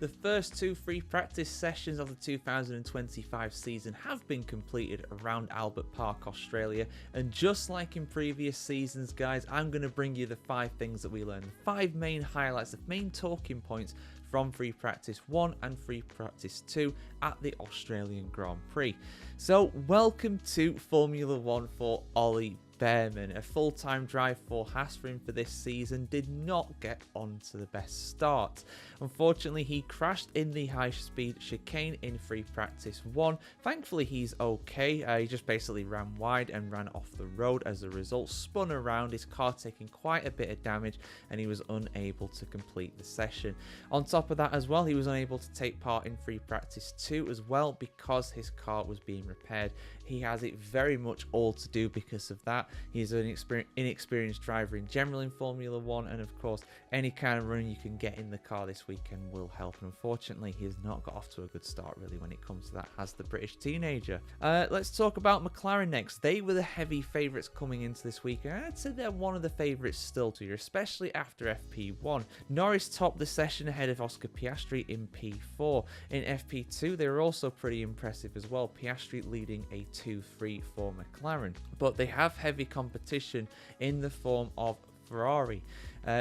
The first two free practice sessions of the 2025 season have been completed around Albert Park, Australia, and just like in previous seasons, guys, I'm going to bring you the 5 things that we learned, the 5 main highlights, the main talking points from free practice 1 and free practice 2 at the Australian Grand Prix. So welcome to Formula 1 for Ollie Bearman. A full-time drive for Haas for him for this season did not get on to the best start. Unfortunately, he crashed in the high-speed chicane in free practice 1. Thankfully, he's okay. He just basically ran wide and ran off the road. As a result, spun around, his car taking quite a bit of damage, and he was unable to complete the session. On top of that as well, he was unable to take part in free practice 2 as well because his car was being repaired. He has it very much all to do because of that. He's an inexperienced driver in general in Formula 1, and of course, any kind of run you can get in the car this weekend will help. And unfortunately, he has not got off to a good start really when it comes to that as the British teenager. Let's talk about McLaren next. They were the heavy favourites coming into this weekend. I'd say they're one of the favourites still to you, especially after FP1. Norris topped the session ahead of Oscar Piastri in P4. In FP2, they were also pretty impressive as well, Piastri leading a 2-3 for McLaren. But they have heavy competition in the form of Ferrari.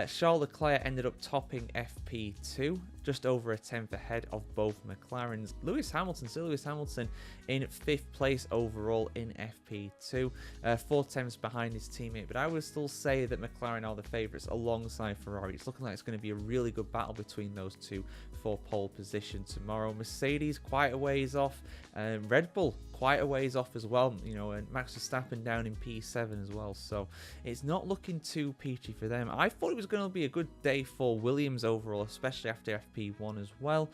Charles Leclerc ended up topping FP2, just over a tenth ahead of both McLarens. Lewis Hamilton in 5th place overall in FP2, 4 tenths behind his teammate, but I would still say that McLaren are the favourites alongside Ferrari. It's looking like it's going to be a really good battle between those two for pole position tomorrow. Mercedes quite a ways off, Red Bull quite a ways off as well, you know, and Max Verstappen down in P7 as well, so it's not looking too peachy for them. I thought it was going to be a good day for Williams overall, especially after FP1 as well.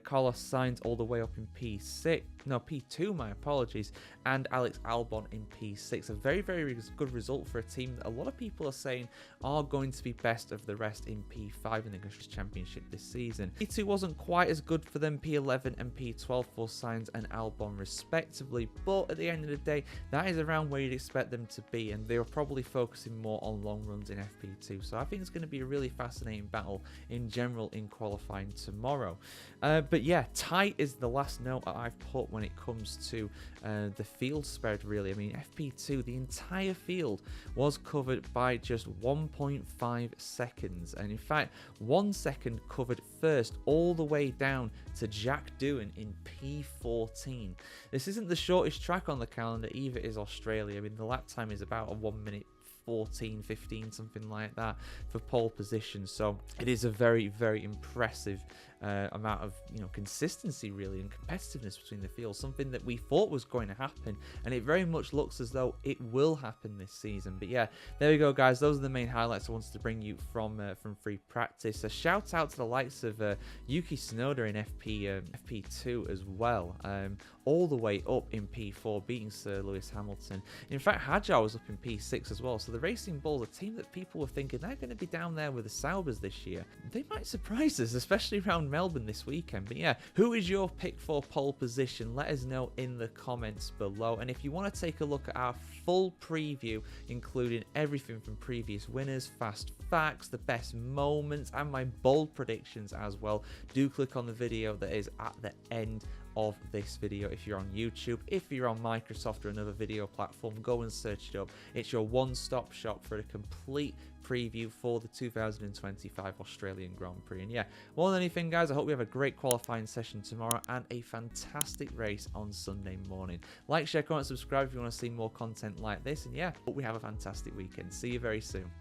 Carlos Sainz all the way up in P2, my apologies, and Alex Albon in P6. A very, very good result for a team that a lot of people are saying are going to be best of the rest in P5 in the Constructors' Championship this season. P2 wasn't quite as good for them, P11 and P12 for Sainz and Albon respectively, but at the end of the day, that is around where you'd expect them to be, and they were probably focusing more on long runs in FP2, so I think it's going to be a really fascinating battle in general in qualifying tomorrow. But yeah, tight is the last note I've put when it comes to the field spread really. I mean, FP2, the entire field was covered by just 1.5 seconds, and in fact 1 second covered first all the way down to Jack Doohan in P14. This isn't the shortest track on the calendar either, is Australia. I mean, the lap time is about a 1 minute 14, 15, something like that for pole position. So it is a very, very impressive amount of, you know, consistency really and competitiveness between the fields, something that we thought was going to happen, and it very much looks as though it will happen this season. But yeah, there we go, guys. Those are the main highlights I wanted to bring you from free practice. A shout out to the likes of Yuki Tsunoda in FP2 as well, all the way up in P4, beating Sir Lewis Hamilton. In fact, Hadjar was up in P6 as well. So the Racing Bulls, a team that people were thinking they're going to be down there with the Saubers this year, they might surprise us, especially around Melbourne this weekend. But yeah, who is your pick for pole position? Let us know in the comments below. And if you want to take a look at our full preview, including everything from previous winners, fast facts, the best moments, and my bold predictions as well, do click on the video that is at the end of this video. If you're on YouTube, if you're on Microsoft or another video platform, go and search it up. It's your one-stop shop for a complete preview for the 2025 Australian Grand Prix. And yeah, more than anything, guys, I hope we have a great qualifying session tomorrow and a fantastic race on Sunday morning. Like, share, comment, subscribe if you want to see more content like this. And yeah, hope we have a fantastic weekend. See you very soon.